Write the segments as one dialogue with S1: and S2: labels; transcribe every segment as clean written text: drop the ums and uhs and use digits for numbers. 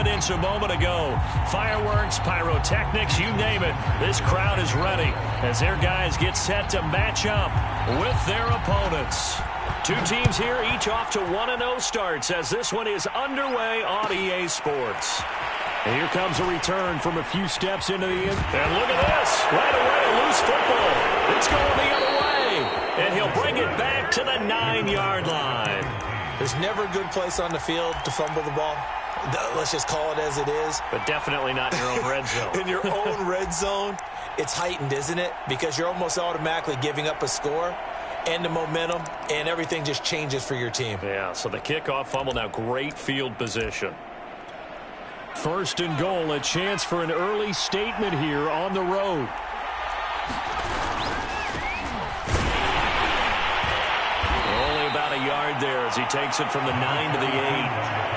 S1: evidence a moment ago. Fireworks, pyrotechnics, you name it. This crowd is ready as their guys get set to match up with their opponents. Two teams here, each off to 1-0 starts as this one is underway on EA Sports. And here comes a return from a few steps into the end. And look at this. Right away, a loose football. It's going the other way. And he'll bring it back to the 9-yard line.
S2: There's never a good place on the field to fumble the ball. Let's just call it as it is.
S1: But definitely not in your own red zone.
S2: In your own red zone, it's heightened, isn't it? Because you're almost automatically giving up a score and the momentum, and everything just changes for your team.
S1: Yeah, so the kickoff fumble, now great field position. First and goal, a chance for an early statement here on the road. Only about a yard there as he takes it from the 9 to the 8.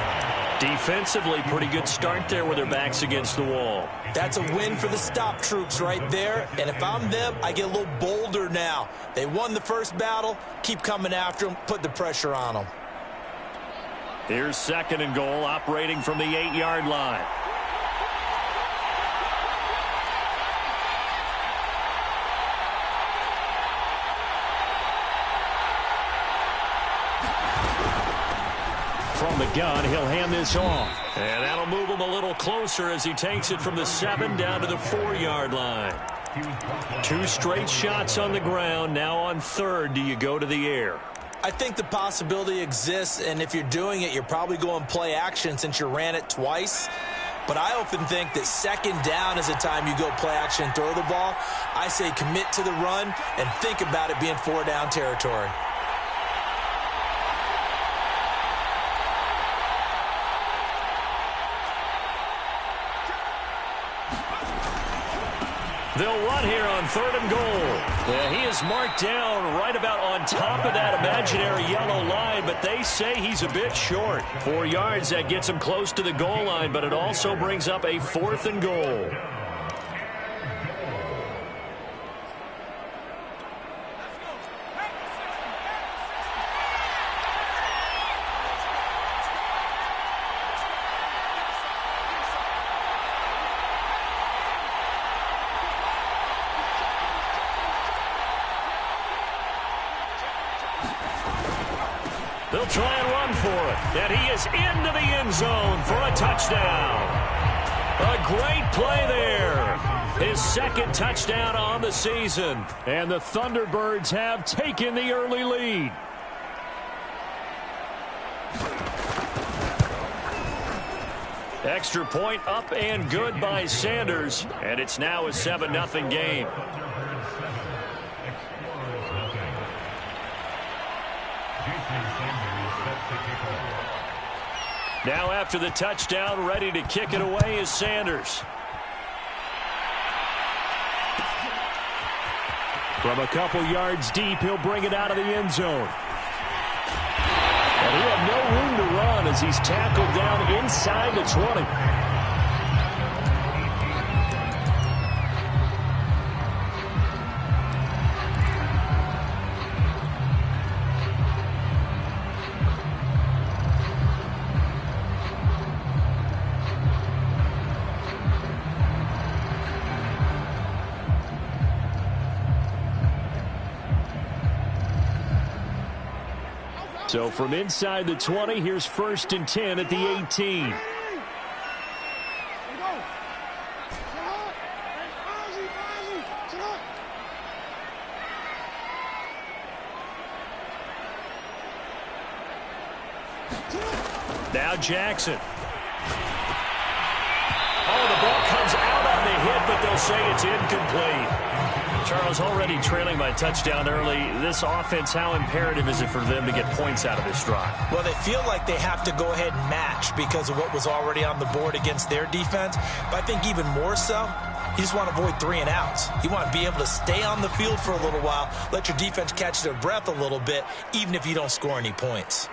S1: Defensively, pretty good start there with their backs against the wall.
S2: That's a win for the stop troops right there. And if I'm them, I get a little bolder now. They won the first battle. Keep coming after them. Put the pressure on them.
S1: Here's second and goal, operating from the 8-yard line. From the gun, he'll hand this off. And that'll move him a little closer as he takes it from the 7 down to the 4-yard line. Two straight shots on the ground. Now on third, do you go to the air?
S2: I think the possibility exists, and if you're doing it, you're probably going play action since you ran it twice. But I often think that second down is the time you go play action and throw the ball. I say commit to the run and think about it being 4-down territory.
S1: They'll run here on third and goal. Yeah, he is marked down right about on top of that imaginary yellow line, but they say he's a bit short. 4 yards, that gets him close to the goal line, but it also brings up a fourth and goal. They'll try and run for it. And he is into the end zone for a touchdown. A great play there. His second touchdown on the season. And the Thunderbirds have taken the early lead. Extra point up and good by Sanders. And it's now a 7-0 game. Now after the touchdown, ready to kick it away is Sanders. From a couple yards deep, he'll bring it out of the end zone. And he had no room to run as he's tackled down inside the 20. So from inside the 20, here's first and 10 at the 18. Now Jackson. Oh, the ball comes out on the hit, but they'll say it's incomplete. Charles, already trailing by touchdown early. This offense, how imperative is it for them to get points out of this drive?
S2: Well, they feel like they have to go ahead and match because of what was already on the board against their defense. But I think even more so, you just want to avoid 3 and outs. You want to be able to stay on the field for a little while, let your defense catch their breath a little bit, even if you don't score any points.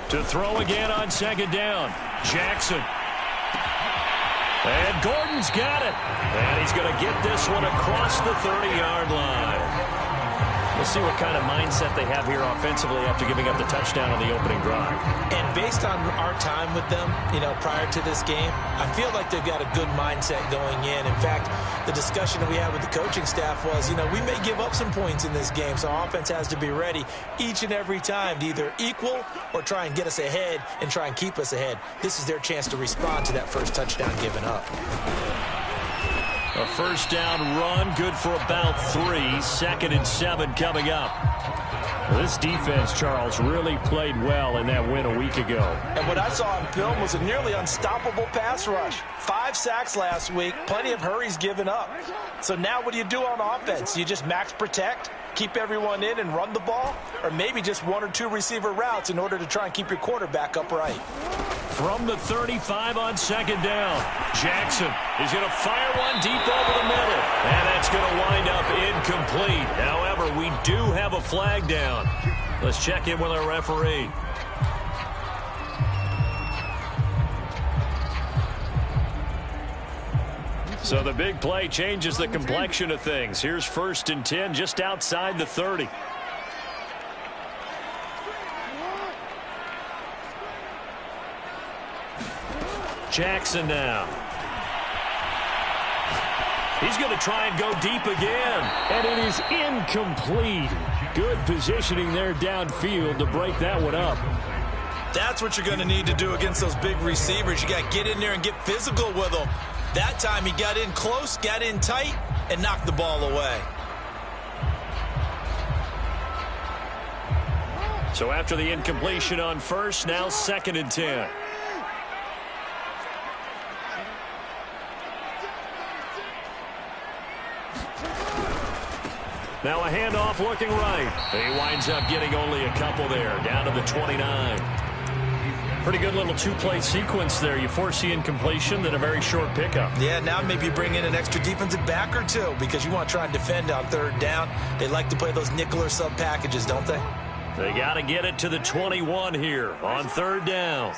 S2: To throw again on second down. Jackson.
S1: And Gordon's got it. And he's going to get this one across the 30-yard line. We'll see what kind of mindset they have here offensively after giving up the touchdown on the opening drive.
S2: And based on our time with them, prior to this game, I feel like they've got a good mindset going in. In fact, the discussion that we had with the coaching staff was, we may give up some points in this game, so our offense has to be ready each and every time to either equal or try and get us ahead and try and keep us ahead. This is their chance to respond to that first touchdown given up.
S1: A first down run, good for about 3. 2nd and 7 coming up. This defense, Charles, really played well in that win a week ago.
S2: And what I saw on film was a nearly unstoppable pass rush. 5 sacks last week, plenty of hurries given up. So now what do you do on offense? You just max protect, keep everyone in and run the ball? Or maybe just 1 or 2 receiver routes in order to try and keep your quarterback upright?
S1: From the 35 on 2nd down, Jackson is going to fire one deep over the middle. And that's going to wind up incomplete. However, we do have a flag down. Let's check in with our referee. So the big play changes the complexion of things. Here's 1st and 10 just outside the 30. Jackson now. He's going to try and go deep again.
S3: And it is incomplete. Good positioning there downfield to break that one up.
S2: That's what you're going to need to do against those big receivers. You got to get in there and get physical with them. That time he got in close, got in tight, and knocked the ball away.
S1: So after the incompletion on 1st, now 2nd and 10. Now a handoff looking right. He winds up getting only a couple there, down to the 29. Pretty good little 2-play sequence there. You force the incompletion, then a very short pickup.
S2: Yeah, now maybe you bring in an extra defensive back or 2 because you want to try and defend on 3rd down. They like to play those nickel or sub packages, don't they?
S1: They got to get it to the 21 here on 3rd down.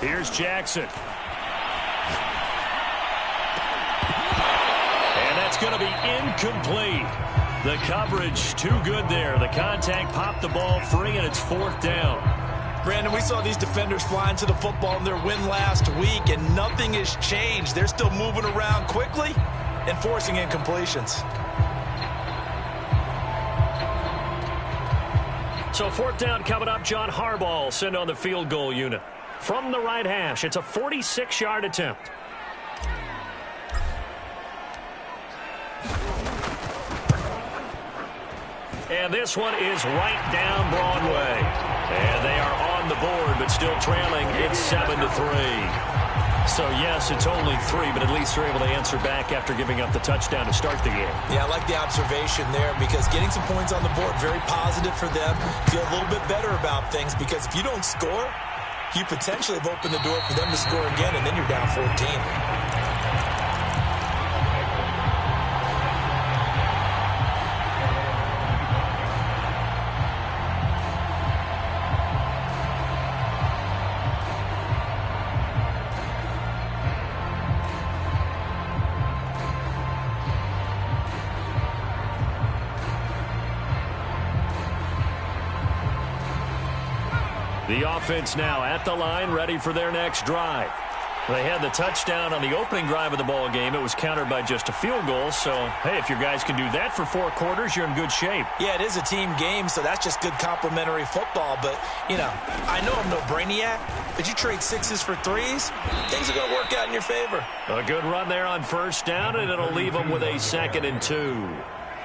S1: Here's Jackson. And that's going to be incomplete. The coverage too good there. The contact popped the ball free, and it's 4th down.
S2: Brandon, we saw these defenders flying to the football in their win last week, and nothing has changed. They're still moving around quickly and forcing incompletions.
S1: So 4th down coming up. John Harbaugh sent on the field goal unit. From the right hash, it's a 46-yard attempt. And this one is right down Broadway. And they are on the board, but still trailing. It's 7-3. So, yes, it's only 3, but at least they're able to answer back after giving up the touchdown to start the game.
S2: Yeah, I like the observation there because getting some points on the board, very positive for them. Feel a little bit better about things because if you don't score, you potentially have opened the door for them to score again, and then you're down 14.
S1: The offense now at the line, ready for their next drive. They had the touchdown on the opening drive of the ball game. It was countered by just a field goal. So, hey, if your guys can do that for 4 quarters, you're in good shape.
S2: Yeah, it is a team game, so that's just good complementary football. But, I know I'm no brainiac, but you trade 6s for 3s, things are going to work out in your favor.
S1: A good run there on 1st down, and it'll leave them with a 2nd and 2.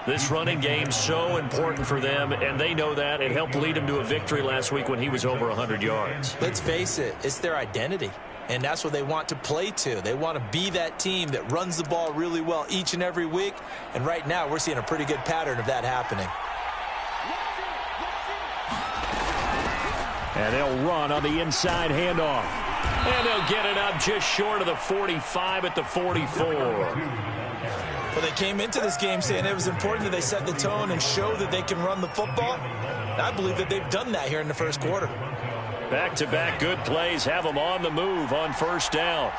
S1: This running game's so important for them, and they know that. It helped lead them to a victory last week when he was over 100 yards.
S2: Let's face it, it's their identity, and that's what they want to play to. They want to be that team that runs the ball really well each and every week, and right now we're seeing a pretty good pattern of that happening.
S1: And they'll run on the inside handoff. And they'll get it up just short of the 45 at the 44.
S2: Well, they came into this game saying it was important that they set the tone and show that they can run the football. And I believe that they've done that here in the first quarter.
S1: Back-to-back good plays have them on the move on first down.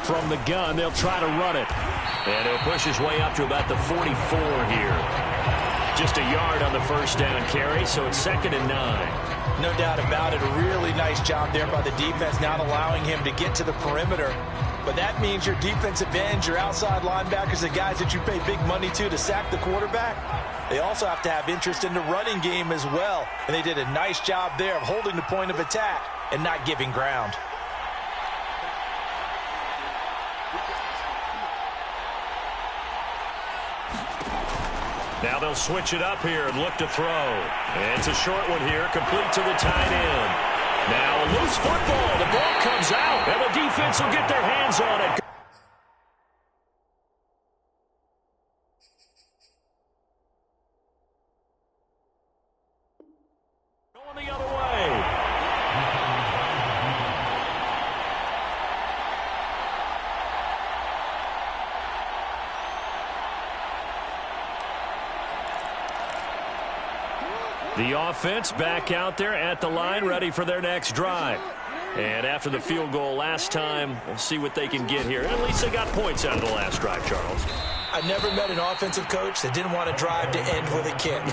S1: From the gun, they'll try to run it. And he'll push his way up to about the 44 here. Just a yard on the first down carry, so it's 2nd and 9.
S2: No doubt about it. A really nice job there by the defense, not allowing him to get to the perimeter. But that means your defensive ends, your outside linebackers, the guys that you pay big money to sack the quarterback, they also have to have interest in the running game as well. And they did a nice job there of holding the point of attack and not giving ground.
S1: Now they'll switch it up here and look to throw. And it's a short one here, complete to the tight end. Now a loose football. The ball comes out, and the defense will get their hands on it. Going the other way. The offense back out there at the line, ready for their next drive. And after the field goal last time, we'll see what they can get here. At least they got points out of the last drive, Charles.
S2: I never met an offensive coach that didn't want to drive to end with a kick.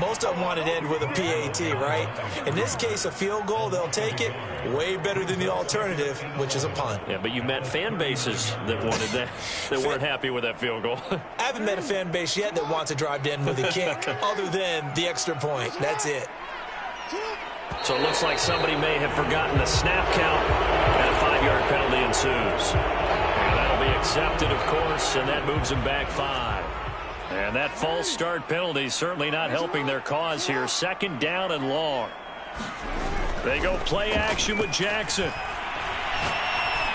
S2: Most of them wanted to end with a PAT, right? In this case, a field goal, they'll take it. Way better than the alternative, which is a punt.
S1: Yeah, but you met fan bases that wanted that, that weren't happy with that field goal.
S2: I haven't met a fan base yet that wants to drive to end with a kick, other than the extra point. That's it.
S1: So it looks like somebody may have forgotten the snap count, and a 5-yard penalty ensues. And that'll be accepted, of course, and that moves them back 5. And that false start penalty certainly not helping their cause here. 2nd down and long. They go play action with Jackson.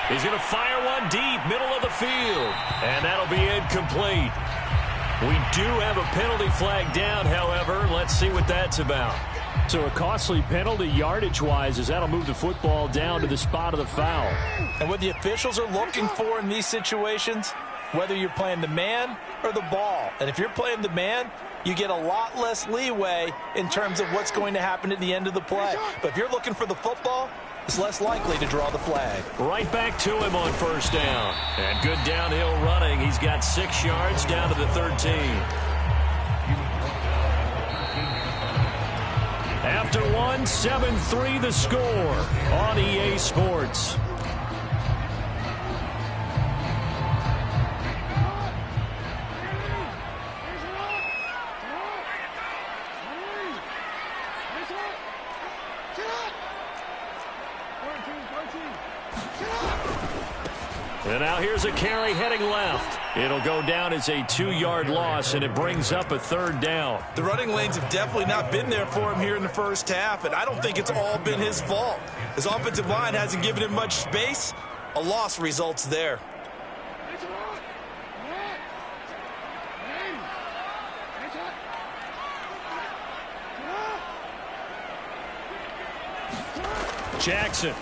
S1: He's going to fire one deep, middle of the field. And that'll be incomplete. We do have a penalty flag down, however. Let's see what that's about.
S3: So a costly penalty yardage-wise, as that'll move the football down to the spot of the foul.
S2: And what the officials are looking for in these situations, whether you're playing the man or the ball. And if you're playing the man, you get a lot less leeway in terms of what's going to happen at the end of the play. But if you're looking for the football, it's less likely to draw the flag.
S1: Right back to him on first down. And good downhill running. He's got 6 yards down to the 13. After one, 7-3 the score on EA Sports. And now here's a carry heading left. It'll go down as a 2-yard loss, and it brings up a 3rd down.
S2: The running lanes have definitely not been there for him here in the first half, and I don't think it's all been his fault. His offensive line hasn't given him much space. A loss results there.
S1: Jackson.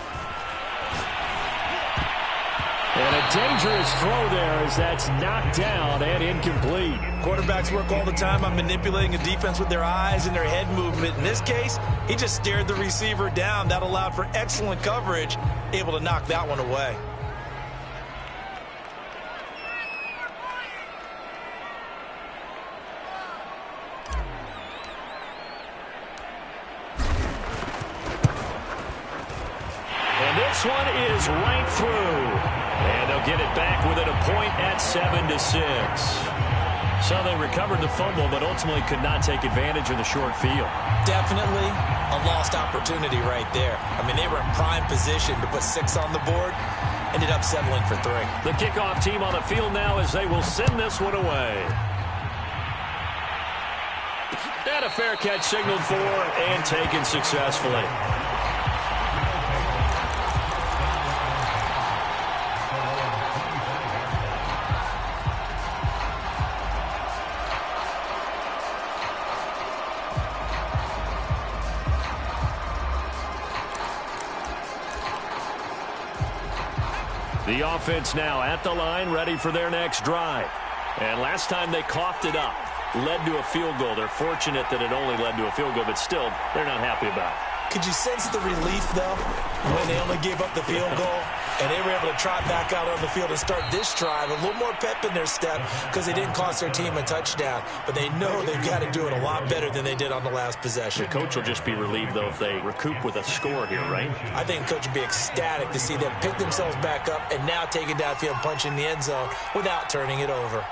S1: And a dangerous throw there as that's knocked down and incomplete.
S2: Quarterbacks work all the time on manipulating a defense with their eyes and their head movement. In this case, he just stared the receiver down. That allowed for excellent coverage, able to knock that one away.
S1: And this one is right through. And they'll get it back within a point at 7-6. So they recovered the fumble, but ultimately could not take advantage of the short field.
S2: Definitely a lost opportunity right there. I mean, they were in prime position to put 6 on the board. Ended up settling for 3.
S1: The kickoff team on the field now as they will send this one away. And a fair catch signaled for and taken successfully. The offense now at the line, ready for their next drive. And last time they coughed it up, led to a field goal. They're fortunate that it only led to a field goal, but still, they're not happy about it.
S2: Could you sense the relief, though, when they only gave up the field goal and they were able to trot back out on the field and start this drive? A little more pep in their step because they didn't cost their team a touchdown, but they know they've got to do it a lot better than they did on the last possession.
S1: The coach will just be relieved, though, if they recoup with a score here, right?
S2: I think the coach would be ecstatic to see them pick themselves back up and now take it downfield, punch in the end zone without turning it over.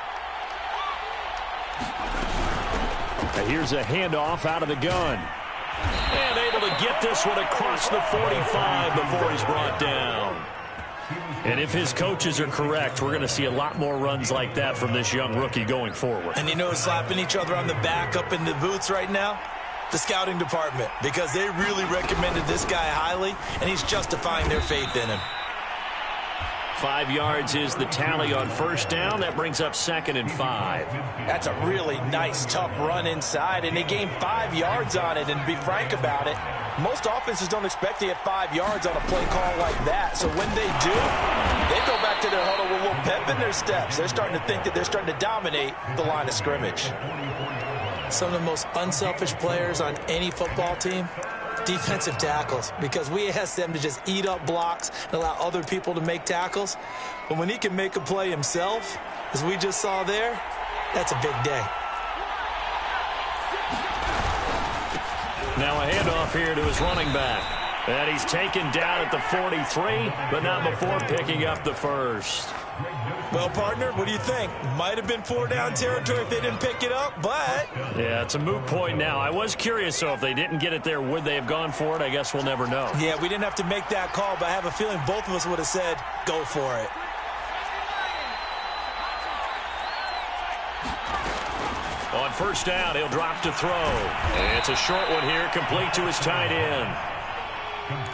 S3: Now here's a handoff out of the gun.
S1: And able to get this one across the 45 before he's brought down. And if his coaches are correct, we're going to see a lot more runs like that from this young rookie going forward.
S2: And you know, slapping each other on the back up in the booths right now? The scouting department, because they really recommended this guy highly, and he's justifying their faith in him.
S1: 5 yards is the tally on first down. That brings up 2nd and 5.
S2: That's a really nice, tough run inside, and they gained 5 yards on it. And to be frank about it, most offenses don't expect to get 5 yards on a play call like that. So when they do, they go back to their huddle with a little pep in their steps. They're starting to think that they're starting to dominate the line of scrimmage. Some of the most unselfish players on any football team, defensive tackles, because we ask them to just eat up blocks and allow other people to make tackles. But when he can make a play himself, as we just saw there, that's a big day.
S1: Now a handoff here to his running back. And he's taken down at the 43, but not before picking up the first.
S2: Well, partner, what do you think? Might have been 4-down territory if they didn't pick it up, but...
S1: Yeah, it's a moot point now. I was curious, so if they didn't get it there, would they have gone for it? I guess we'll never know.
S2: Yeah, we didn't have to make that call, but I have a feeling both of us would have said, go for it.
S1: On first down, he'll drop to throw. And it's a short one here, complete to his tight end.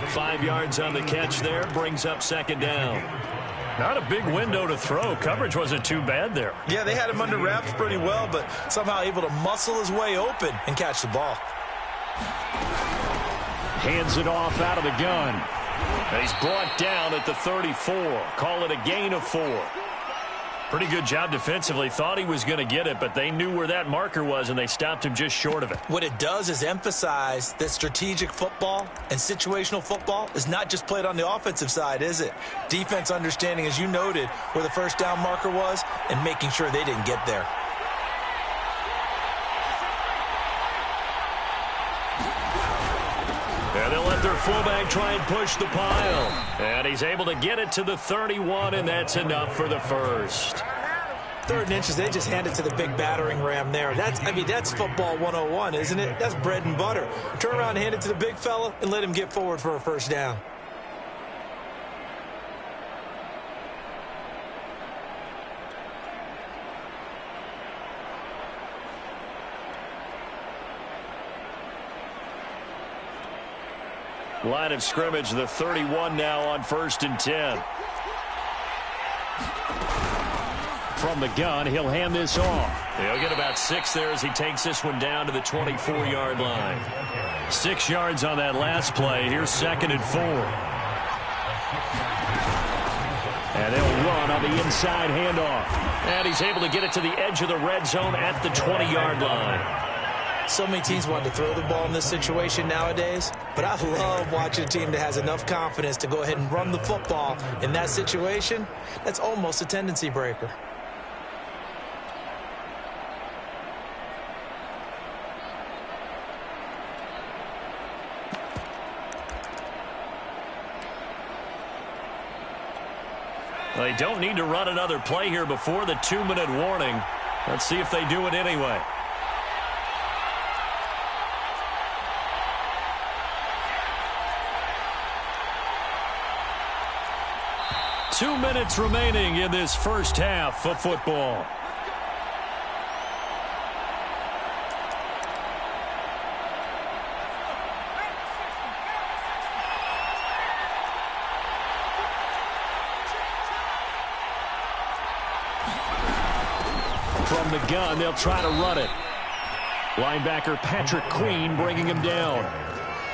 S1: 5 yards on the catch there, brings up 2nd down. Not a big window to throw. Coverage wasn't too bad there.
S2: Yeah, they had him under wraps pretty well, but somehow able to muscle his way open and catch the ball.
S3: Hands it off out of the gun.
S1: And he's brought down at the 34. Call it a gain of 4. Pretty good job defensively. Thought he was going to get it, but they knew where that marker was, and they stopped him just short of it.
S2: What it does is emphasize that strategic football and situational football is not just played on the offensive side, is it? Defense understanding, as you noted, where the first down marker was and making sure they didn't get there.
S1: And they'll let their fullback try and push the pile. And he's able to get it to the 31, and that's enough for the first.
S2: 3rd and inches, they just hand it to the big battering ram there. That's football 101, isn't it? That's bread and butter. Turn around and hand it to the big fella and let him get forward for a first down.
S1: Line of scrimmage, the 31 now on 1st and 10.
S3: From the gun, he'll hand this off.
S1: He'll get about 6 there as he takes this one down to the 24-yard line. 6 yards on that last play. Here's 2nd and 4.
S3: And they'll run on the inside handoff.
S1: And he's able to get it to the edge of the red zone at the 20-yard line.
S2: So many teams want to throw the ball in this situation nowadays, but I love watching a team that has enough confidence to go ahead and run the football in that situation. That's almost a tendency breaker.
S1: They don't need to run another play here before the 2-minute warning. Let's see if they do it anyway. Two minutes remaining in this first half of football.
S3: From the gun, they'll try to run it. Linebacker Patrick Queen bringing him down.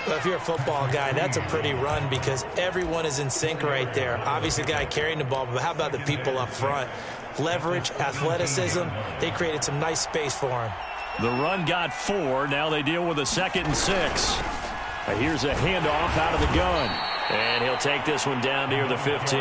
S2: Well, if you're a football guy, that's a pretty run because everyone is in sync right there. Obviously, the guy carrying the ball, but how about the people up front? Leverage, athleticism, they created some nice space for him.
S3: The run got 4. Now they deal with a 2nd and 6. Here's a handoff out of the gun.
S1: And he'll take this one down near the 15.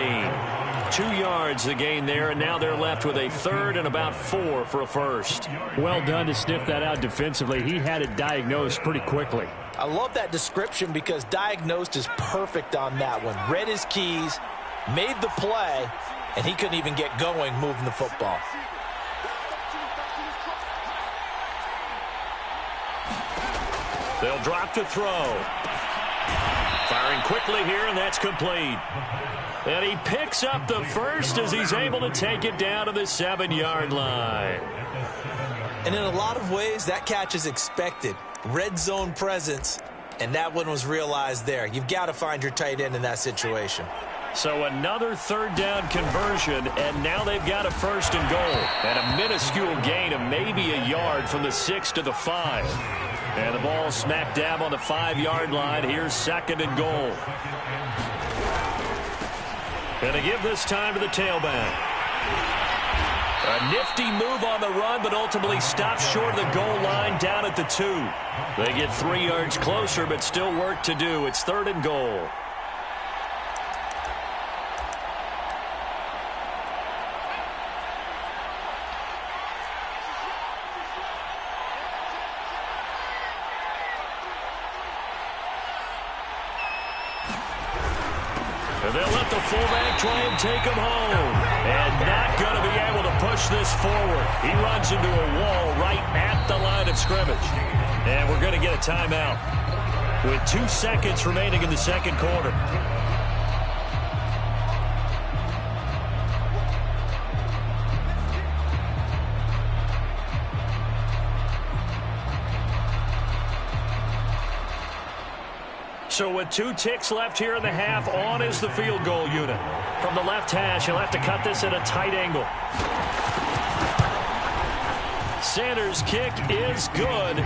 S1: 2 yards the gain there, and now they're left with a 3rd and about 4 for a first.
S3: Well done to sniff that out defensively. He had it diagnosed pretty quickly.
S2: I love that description because diagnosed is perfect on that one. Read his keys, made the play, and he couldn't even get going moving the football.
S1: They'll drop to throw. Firing quickly here, and that's complete. And he picks up the first as he's able to take it down to the 7-yard line.
S2: And in a lot of ways, that catch is expected. Red zone presence, and that one was realized there. You've got to find your tight end in that situation.
S1: So another 3rd down conversion, and now they've got a 1st and goal. And a minuscule gain of maybe a yard from the 6 to the 5. And the ball smack dab on the 5-yard line. Here's 2nd and goal. Going to give this time to the tailback. A nifty move on the run, but ultimately stops short of the goal line down at the 2. They get 3 yards closer, but still work to do. It's 3rd and goal. And they'll let the fullback try and take him home. And not going to be able to push this forward. He runs into a wall right at the line of scrimmage. And we're going to get a timeout with 2 seconds remaining in the 2nd quarter. So with 2 ticks left here in the half, on is the field goal unit. From the left hash, he'll have to cut this at a tight angle. Sanders' kick is good,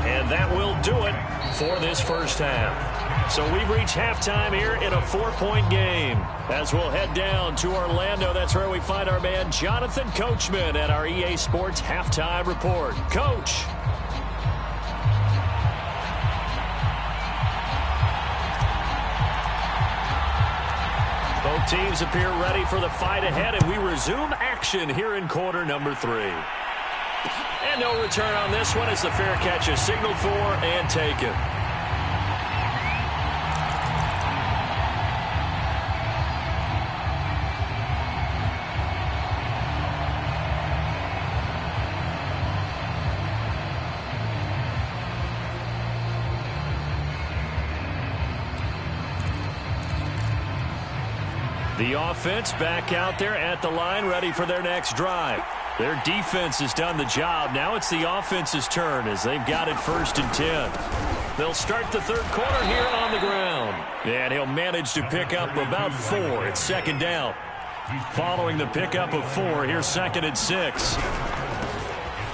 S1: and that will do it for this first half. So we've reached halftime here in a 4-point game. As we'll head down to Orlando, that's where we find our man Jonathan Coachman at our EA Sports Halftime Report. Coach. Both teams appear ready for the fight ahead, and we resume action here in quarter number 3. And no return on this one as the fair catch is signaled for and taken. The offense back out there at the line, ready for their next drive. Their defense has done the job. Now it's the offense's turn as they've got it 1st and 10. They'll start the 3rd quarter here on the ground. And he'll manage to pick up about 4. It's 2nd down. Following the pickup of 4, here's 2nd and 6.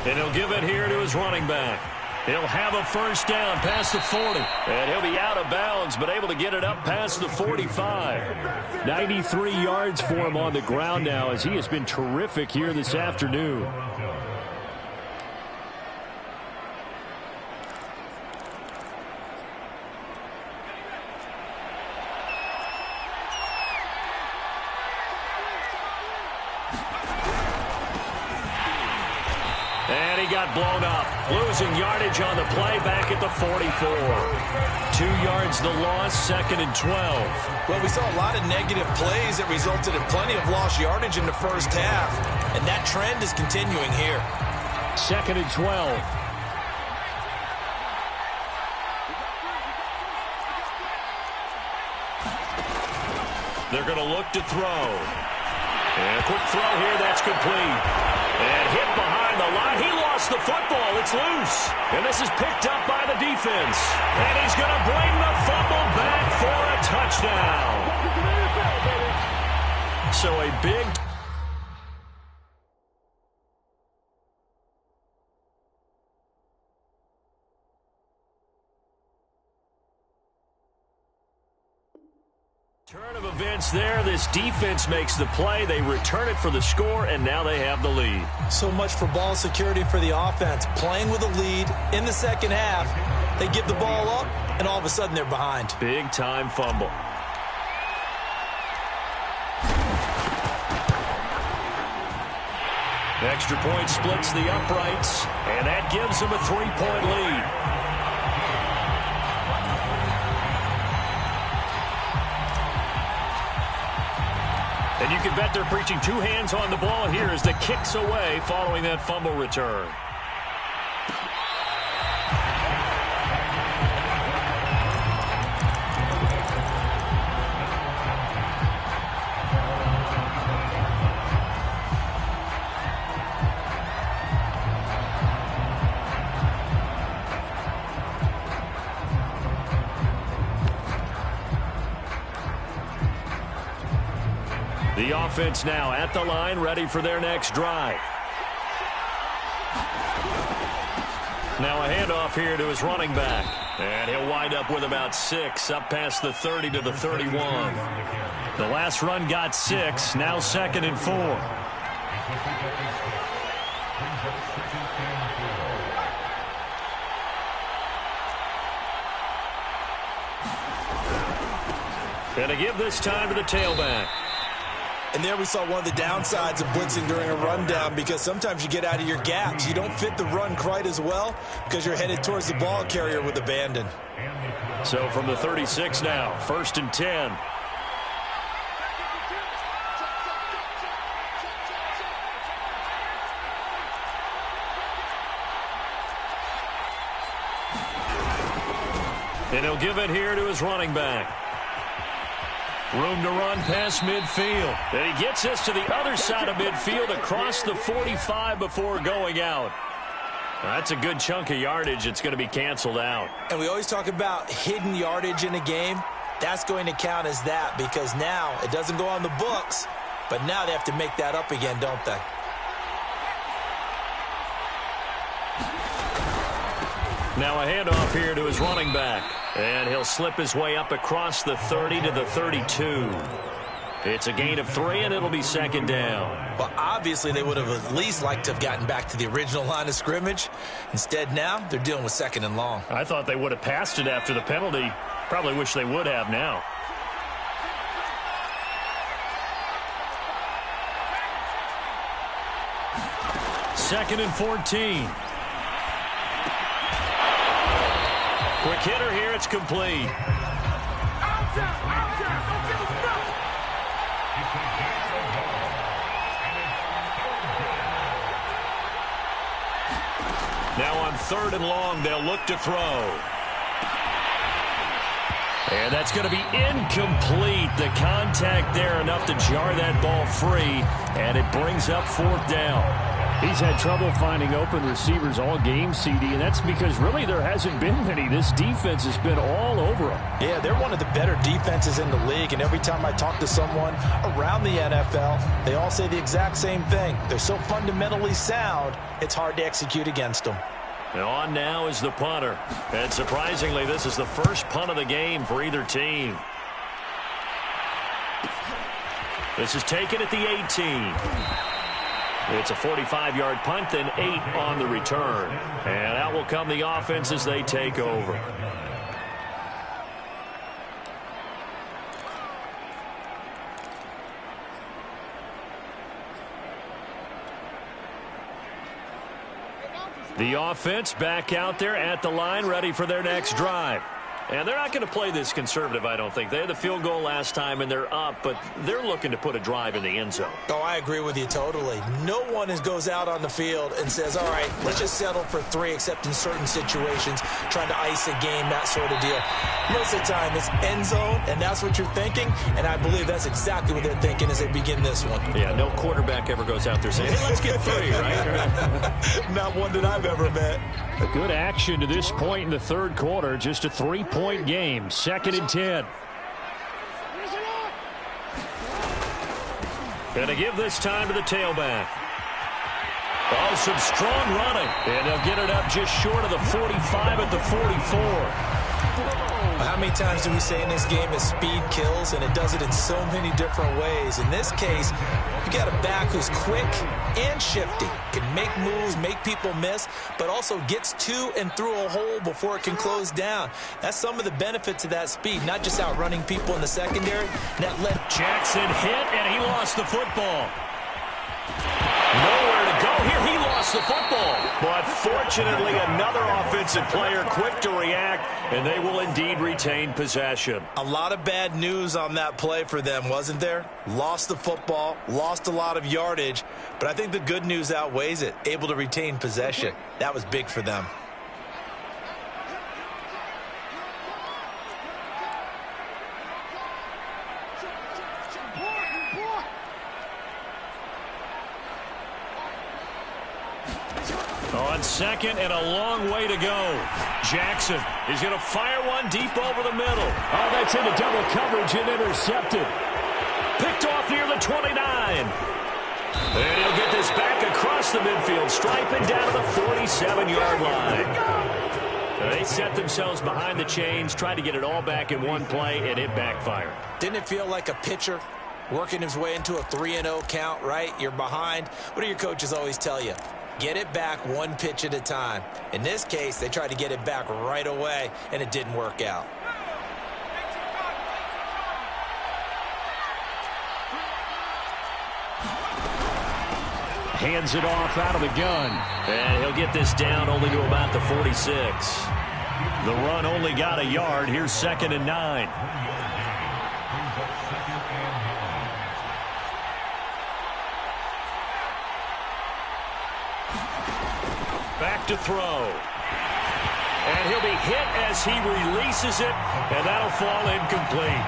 S1: And he'll give it here to his running back. He'll have a 1st down past the 40. And he'll be out of bounds, but able to get it up past the 45.
S3: 93 yards for him on the ground now as he has been terrific here this afternoon.
S1: And he got blown up. Losing yardage on the play back at the 44. 2 yards the loss, 2nd and 12.
S2: Well, we saw a lot of negative plays that resulted in plenty of lost yardage in the first half. And that trend is continuing here.
S3: 2nd and 12.
S1: They're going to look to throw. And a quick throw here, that's complete. And hit behind the line. He lost the football. It's loose. And this is picked up by the defense. And he's going to bring the fumble back for a touchdown. So a big... Turn of events there. This defense makes the play. They return it for the score, and now they have the lead.
S2: So much for ball security for the offense. Playing with a lead in the second half, they give the ball up, and all of a sudden they're behind.
S1: Big-time fumble. Extra point splits the uprights, and that gives them a 3-point lead. And you can bet they're preaching two hands on the ball here as the kicks away following that fumble return. The offense now at the line, ready for their next drive. Now a handoff here to his running back. And he'll wind up with about 6, up past the 30 to the 31. The last run got 6, now 2nd and 4. And to give this time to the tailback.
S2: And there we saw one of the downsides of blitzing during a rundown, because sometimes you get out of your gaps. You don't fit the run quite as well because you're headed towards the ball carrier with abandon.
S1: So from the 36 now, 1st and 10. And he'll give it here to his running back. Room to run past midfield. And he gets this to the other side of midfield across the 45 before going out. That's a good chunk of yardage. It's going to be canceled out.
S2: And we always talk about hidden yardage in a game. That's going to count as that, because now it doesn't go on the books, but now they have to make that up again, don't they?
S1: Now a handoff here to his running back. And he'll slip his way up across the 30 to the 32. It's a gain of 3, and it'll be 2nd down.
S2: Well, obviously they would have at least liked to have gotten back to the original line of scrimmage. Instead now, they're dealing with 2nd and long.
S1: I thought they would have passed it after the penalty. Probably wish they would have now. Second and 14. Quick hitter here, it's complete. Now on 3rd and long, they'll look to throw. And that's going to be incomplete. The contact there enough to jar that ball free, and it brings up 4th down.
S3: He's had trouble finding open receivers all game, CD, and that's because really there hasn't been many. This defense has been all over him.
S2: Yeah, they're one of the better defenses in the league, and every time I talk to someone around the NFL, they all say the exact same thing. They're so fundamentally sound, it's hard to execute against them.
S1: And on now is the punter. And surprisingly, this is the first punt of the game for either team. This is taken at the 18. It's a 45-yard punt, then 8 on the return. And out will come the offense as they take over. The offense back out there at the line, ready for their next drive. And they're not going to play this conservative, I don't think. They had the field goal last time, and they're up, but they're looking to put a drive in the end zone.
S2: Oh, I agree with you totally. No one goes out on the field and says, all right, let's just settle for 3, except in certain situations, trying to ice a game, that sort of deal. Most of the time, it's end zone, and that's what you're thinking, and I believe that's exactly what they're thinking as they begin this one.
S1: Yeah, no quarterback ever goes out there saying, hey, let's get 3, right?
S2: Not one that I've ever met.
S3: A good action to this point in the 3rd quarter. Just a 3-point game. 2nd and 10.
S1: And to give this time to the tailback. Oh, some strong running. And they'll get it up just short of the 45 at the 44.
S2: How many times do we say in this game that speed kills, and it does it in so many different ways? In this case, you got a back who's quick and shifty, can make moves, make people miss, but also gets to and through a hole before it can close down. That's some of the benefits of that speed, not just outrunning people in the secondary. That led
S1: Jackson hit, and he lost the football. Nowhere to go here. He lost the football. But fortunately, another offensive player quick to react, and they will indeed retain possession.
S2: A lot of bad news on that play for them, wasn't there? Lost the football, lost a lot of yardage, but I think the good news outweighs it. Able to retain possession. That was big for them.
S1: On second and a long way to go. Jackson is going to fire one deep over the middle.
S3: Oh, that's into double coverage and intercepted.
S1: Picked off near the 29. And he'll get this back across the midfield, striping down to the 47-yard line. They set themselves behind the chains, tried to get it all back in one play, and it backfired.
S2: Didn't it feel like a pitcher working his way into a 3-0 count, right? You're behind. What do your coaches always tell you? Get it back one pitch at a time. In this case, they tried to get it back right away, and it didn't work out.
S3: Hands it off out of the gun.
S1: And he'll get this down only to about the 46. The run only got a yard. Here's 2nd and 9. Back to throw. And he'll be hit as he releases it, and that'll fall incomplete.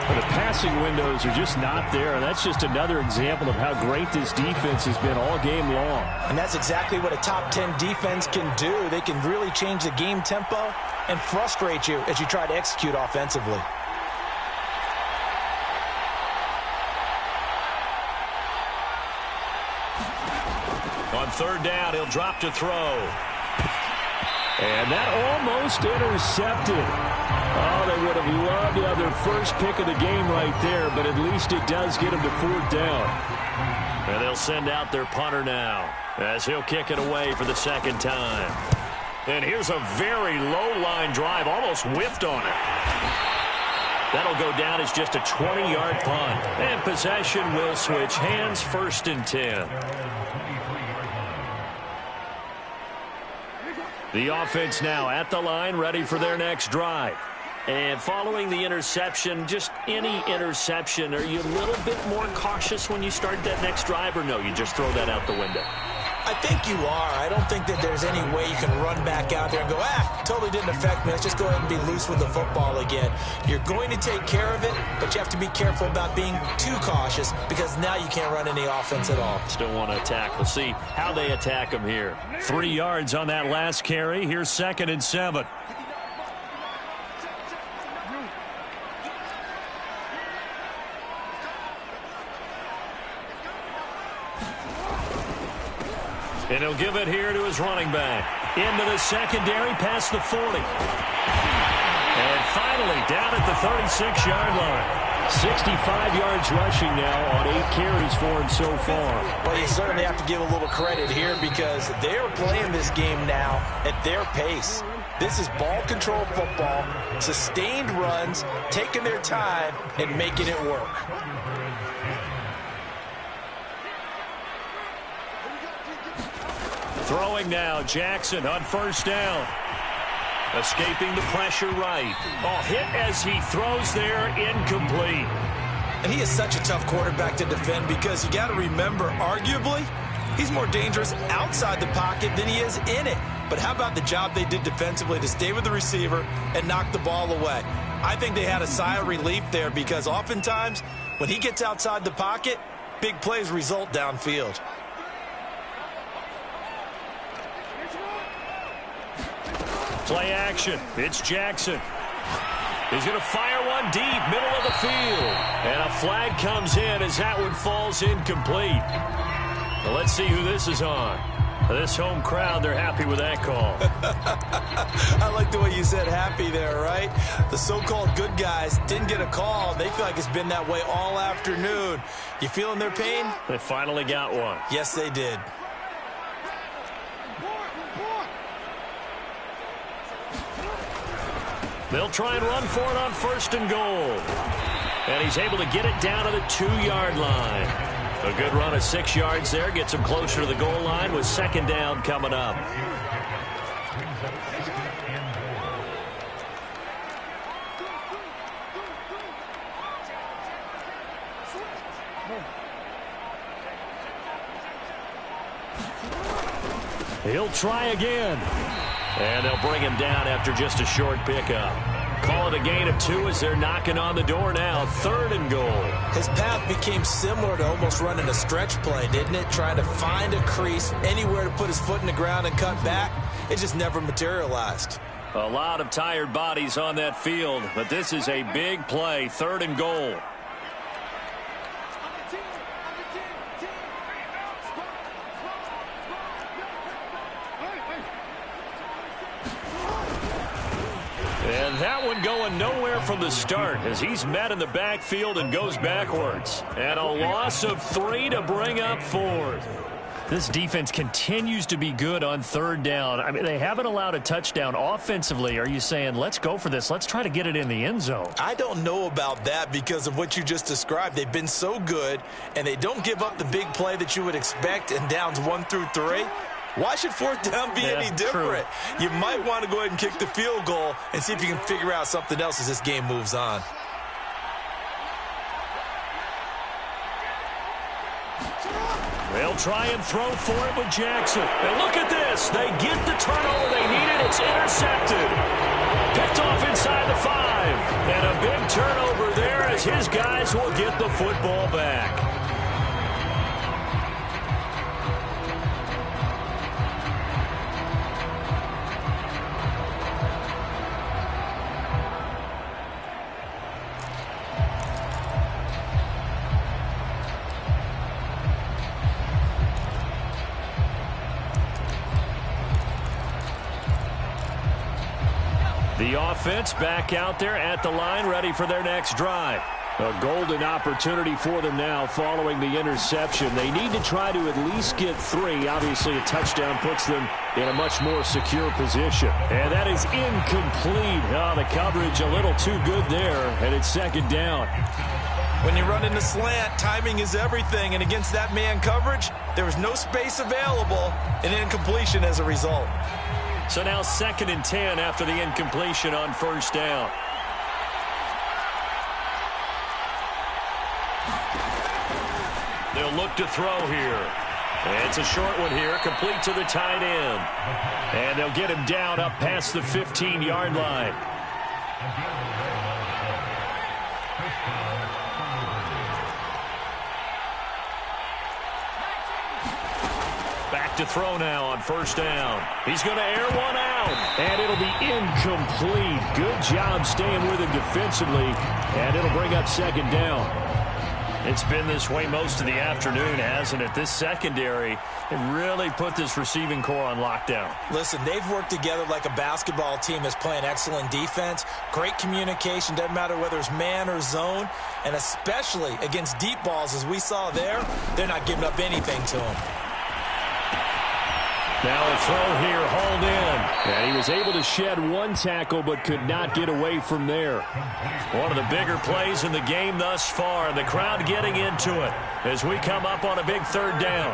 S3: The passing windows are just not there, and that's just another example of how great this defense has been all game long.
S2: And that's exactly what a top 10 defense can do. They can really change the game tempo and frustrate you as you try to execute offensively.
S1: On 3rd down, he'll drop to throw.
S3: And that almost intercepted. Oh, they would have loved to have their first pick of the game right there, but at least it does get them to 4th down.
S1: And they'll send out their punter now as he'll kick it away for the 2nd time. And here's a very low-line drive, almost whiffed on it. That'll go down as just a 20-yard punt. And possession will switch hands, 1st and 10. The offense now at the line, ready for their next drive. And following the interception, just any interception, are you a little bit more cautious when you start that next drive, or no, you just throw that out the window?
S2: I think you are. I don't think that there's any way you can run back out there and go, totally didn't affect me. Let's just go ahead and be loose with the football again. You're going to take care of it, but you have to be careful about being too cautious because now you can't run any offense at all.
S1: Still want to attack. We'll see how they attack him here. 3 yards on that last carry. Here's 2nd and 7. And he'll give it here to his running back. Into the secondary, past the 40. And finally, down at the 36-yard line.
S3: 65 yards rushing now on 8 carries for him so far.
S2: Well, you certainly have to give a little credit here because they're playing this game now at their pace. This is ball control football, sustained runs, taking their time, and making it work.
S1: Throwing now, Jackson on 1st down. Escaping the pressure right. Oh, hit as he throws there, incomplete.
S2: And he is such a tough quarterback to defend because you got to remember, arguably, he's more dangerous outside the pocket than he is in it. But how about the job they did defensively to stay with the receiver and knock the ball away? I think they had a sigh of relief there because oftentimes when he gets outside the pocket, big plays result downfield.
S1: Play action. It's Jackson. He's going to fire one deep, middle of the field. And a flag comes in as that one falls incomplete. Well, let's see who this is on. This home crowd, they're happy with that call.
S2: I like the way you said happy there, right? The so-called good guys didn't get a call. They feel like it's been that way all afternoon. You feeling their pain?
S1: They finally got one.
S2: Yes, they did.
S1: They'll try and run for it on 1st and goal. And he's able to get it down to the 2-yard line. A good run of 6 yards there. Gets him closer to the goal line with 2nd down coming up. He'll try again. And they'll bring him down after just a short pickup. Call it a gain of 2 as they're knocking on the door now. 3rd and goal.
S2: His path became similar to almost running a stretch play, didn't it? Trying to find a crease, anywhere to put his foot in the ground and cut back. It just never materialized.
S1: A lot of tired bodies on that field, but this is a big play. 3rd and goal. And that one going nowhere from the start as he's met in the backfield and goes backwards. And a loss of 3 to bring up 4th. This defense continues to be good on 3rd down. I mean, they haven't allowed a touchdown offensively. Are you saying, let's go for this? Let's try to get it in the end zone.
S2: I don't know about that because of what you just described. They've been so good, and they don't give up the big play that you would expect in downs 1 through 3. Why should 4th down be any different? True. You might want to go ahead and kick the field goal and see if you can figure out something else as this game moves on.
S1: They'll try and throw for it with Jackson. And look at this. They get the turnover they needed. It's intercepted. Picked off inside the 5. And a big turnover there as his guys will get the football back. The offense back out there at the line, ready for their next drive. A golden opportunity for them now following the interception. They need to try to at least get 3. Obviously, a touchdown puts them in a much more secure position. And that is incomplete. Oh, the coverage a little too good there, and it's 2nd down.
S2: When you run in the slant, timing is everything. And against that man coverage, there was no space available, and incompletion as a result.
S1: So now 2nd and 10 after the incompletion on 1st down. They'll look to throw here. And it's a short one here, complete to the tight end. And they'll get him down up past the 15-yard line. Back to throw now on 1st down. He's going to air one out, and it'll be incomplete. Good job staying with him defensively, and it'll bring up 2nd down. It's been this way most of the afternoon, hasn't it? This secondary really put this receiving core on lockdown.
S2: Listen, they've worked together like a basketball team that's playing excellent defense. Great communication, doesn't matter whether it's man or zone, and especially against deep balls, as we saw there, they're not giving up anything to them.
S1: Now a throw here, hauled in. And he was able to shed 1 tackle, but could not get away from there. One of the bigger plays in the game thus far. The crowd getting into it as we come up on a big 3rd down.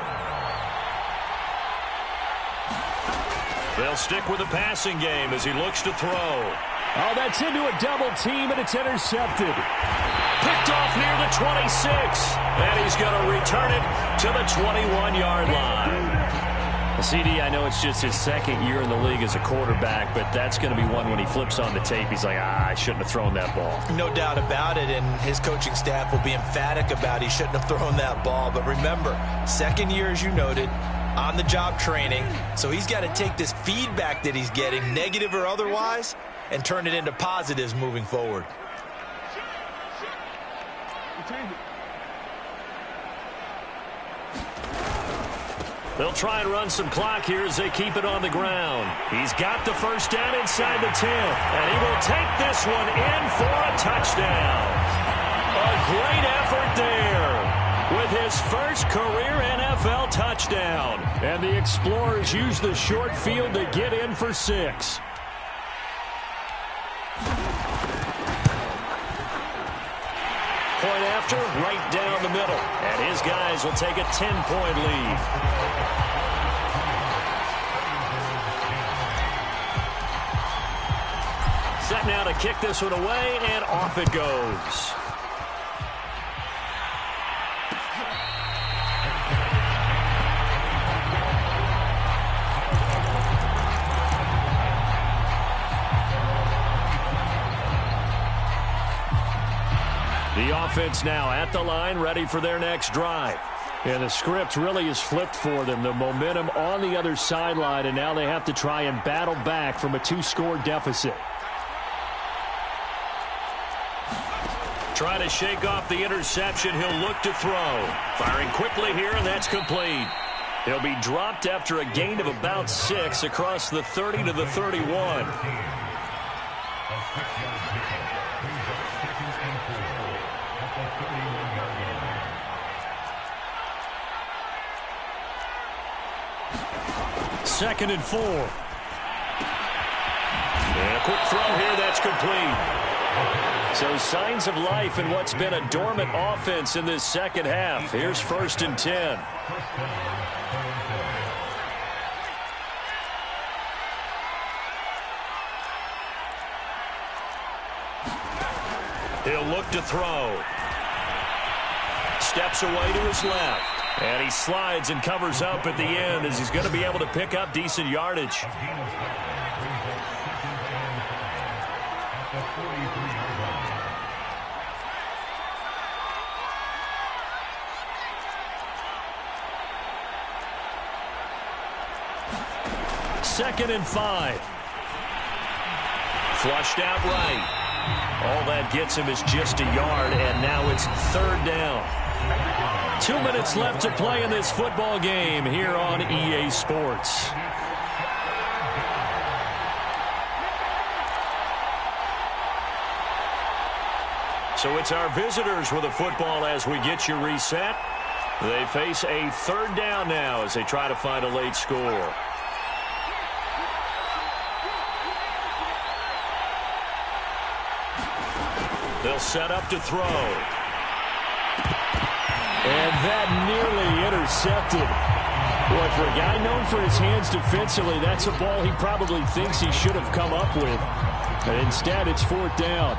S1: They'll stick with the passing game as he looks to throw. Oh, that's into a double team, and it's intercepted. Picked off near the 26. And he's going to return it to the 21-yard line. CD, I know it's just his 2nd year in the league as a quarterback, but that's going to be one when he flips on the tape. He's like, I shouldn't have thrown that ball.
S2: No doubt about it, and his coaching staff will be emphatic about he shouldn't have thrown that ball. But remember, 2nd year, as you noted, on-the-job training, so he's got to take this feedback that he's getting, negative or otherwise, and turn it into positives moving forward.
S1: They'll try and run some clock here as they keep it on the ground. He's got the first down inside the 10, and he will take this one in for a touchdown. A great effort there with his first career NFL touchdown. And the Explorers use the short field to get in for 6. Point after, right down the middle. And his guys will take a 10-point lead. Set now to kick this one away, and off it goes. The offense now at the line, ready for their next drive. And the script really is flipped for them. The momentum on the other sideline, and now they have to try and battle back from a 2-score deficit. Trying to shake off the interception. He'll look to throw. Firing quickly here, and that's complete. He'll be dropped after a gain of about 6 across the 30 to the 31. Second and 4. And a quick throw here, that's complete. So signs of life in what's been a dormant offense in this second half. Here's 1st and 10. He'll look to throw. Steps away to his left. And he slides and covers up at the end as he's going to be able to pick up decent yardage. Second and 5. Flushed out right. All that gets him is just a yard, and now it's 3rd down. 2 minutes left to play in this football game here on EA Sports. So it's our visitors with the football as we get you reset. They face a 3rd down now as they try to find a late score. They'll set up to throw. And that nearly intercepted. Boy, for a guy known for his hands defensively, that's a ball he probably thinks he should have come up with. But instead, it's 4th down.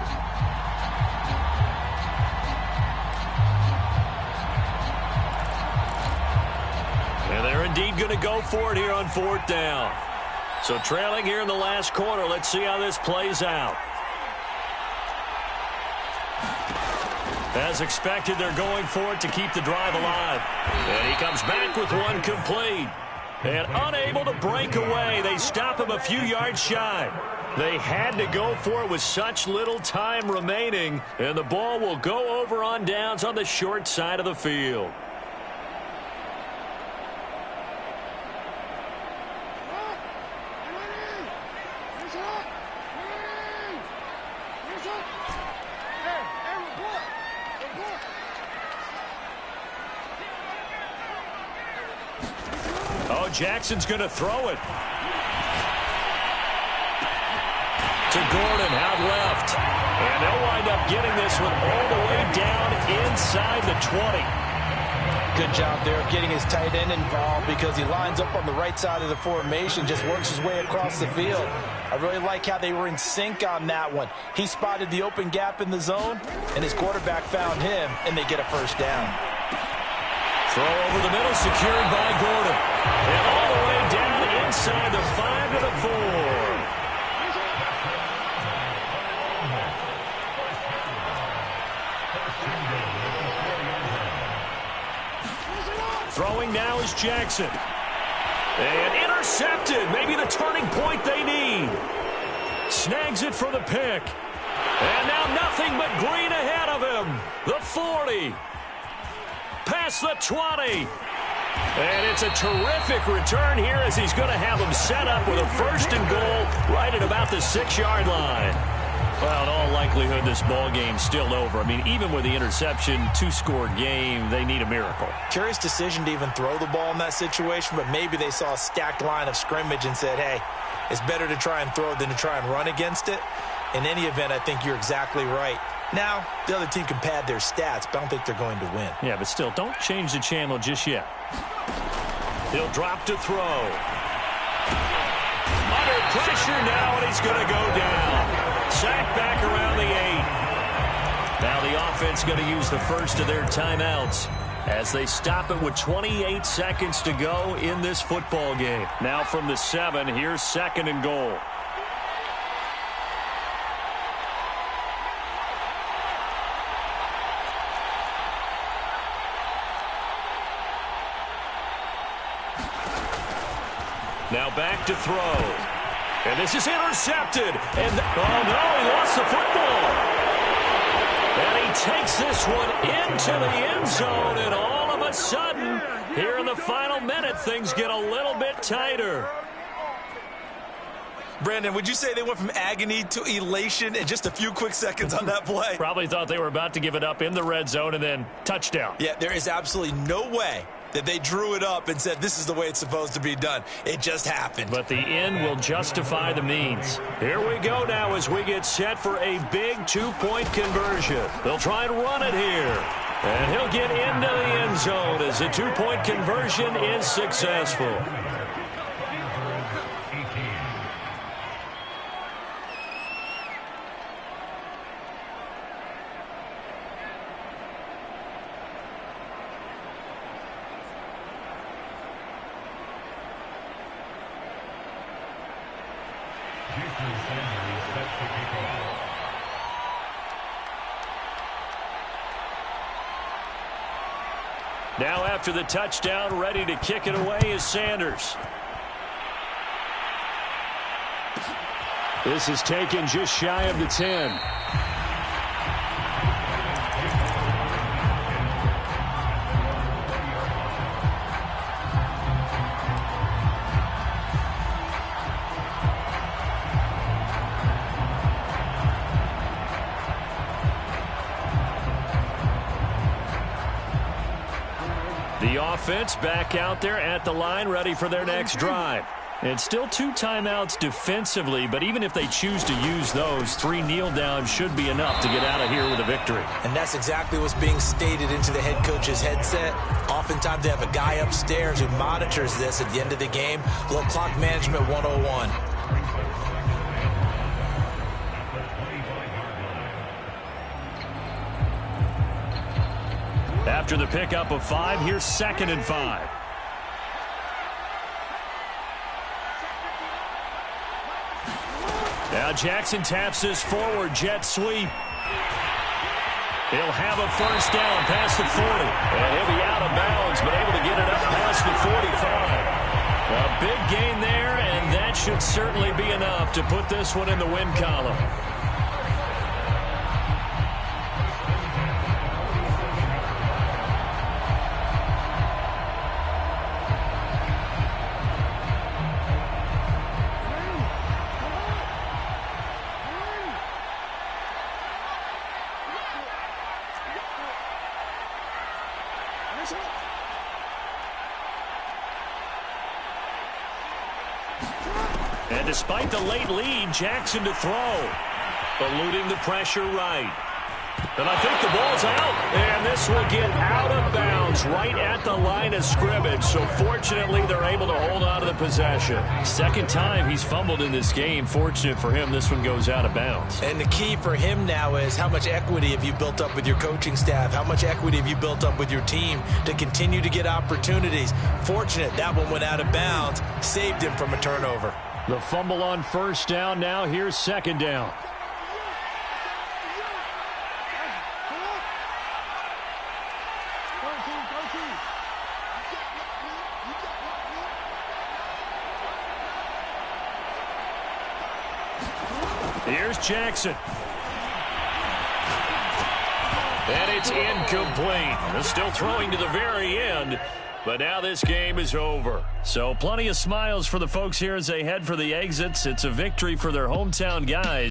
S1: And they're indeed going to go for it here on 4th down. So trailing here in the last quarter, let's see how this plays out. As expected, they're going for it to keep the drive alive. And he comes back with one complete. And unable to break away, they stop him a few yards shy. They had to go for it with such little time remaining. And the ball will go over on downs on the short side of the field. Jackson's going to throw it. To Gordon, out left. And they'll wind up getting this one all the way down inside the 20.
S2: Good job there of getting his tight end involved because he lines up on the right side of the formation, just works his way across the field. I really like how they were in sync on that one. He spotted the open gap in the zone, and his quarterback found him, and they get a 1st down.
S1: Throw over the middle, secured by Gordon. And all the way down inside the 5 to the 4. Throwing now is Jackson. And intercepted. Maybe the turning point they need. Snags it for the pick. And now nothing but green ahead of him. The 40. Past the 20. And it's a terrific return here as he's going to have him set up with a 1st and goal right at about the 6-yard line. Well, in all likelihood, this ball game's still over. I mean, even with the interception, 2-score game, they need a miracle.
S2: Curious decision to even throw the ball in that situation, but maybe they saw a stacked line of scrimmage and said, hey, it's better to try and throw than to try and run against it. In any event, I think you're exactly right. Now, the other team can pad their stats, but I don't think they're going to win.
S1: Yeah, but still, don't change the channel just yet. He'll drop to throw. Under pressure now, and he's going to go down. Sacked back around the 8. Now the offense going to use the first of their timeouts as they stop it with 28 seconds to go in this football game. Now from the 7, here's 2nd and goal. Now back to throw. And this is intercepted. And oh, no, he lost the football. And he takes this one into the end zone. And all of a sudden, here in the final minute, things get a little bit tighter.
S2: Brandon, would you say they went from agony to elation in just a few quick seconds on that play?
S1: Probably thought they were about to give it up in the red zone and then touchdown.
S2: Yeah, there is absolutely no way that they drew it up and said this is the way it's supposed to be done. It just happened.
S1: But the end will justify the means. Here we go now as we get set for a big 2-point conversion. They'll try and run it here. And he'll get into the end zone as the 2-point conversion is successful. Now after the touchdown, ready to kick it away is Sanders. This is taken just shy of the 10. The offense back out there at the line, ready for their next drive. And still 2 timeouts defensively, but even if they choose to use those, 3 kneel downs should be enough to get out of here with a victory.
S2: And that's exactly what's being stated into the head coach's headset. Oftentimes they have a guy upstairs who monitors this at the end of the game. A little clock management 101.
S1: After the pickup of 5, here's 2nd and 5. Now Jackson taps this forward jet sweep. He'll have a 1st down past the 40. And he'll be out of bounds, but able to get it up past the 45. A big gain there, and that should certainly be enough to put this one in the win column. And despite the late lead, Jackson to throw. Eluding the pressure right. And I think the ball's out. And this will get out of bounds right at the line of scrimmage. So fortunately, they're able to hold on to the possession. 2nd time he's fumbled in this game. Fortunate for him, this one goes out of bounds.
S2: And the key for him now is how much equity have you built up with your coaching staff? How much equity have you built up with your team to continue to get opportunities? Fortunate that one went out of bounds. Saved him from a turnover.
S1: The fumble on 1st down. Now here's 2nd down. Here's Jackson. And it's incomplete. Still throwing to the very end. But now this game is over. So plenty of smiles for the folks here as they head for the exits. It's a victory for their hometown guys.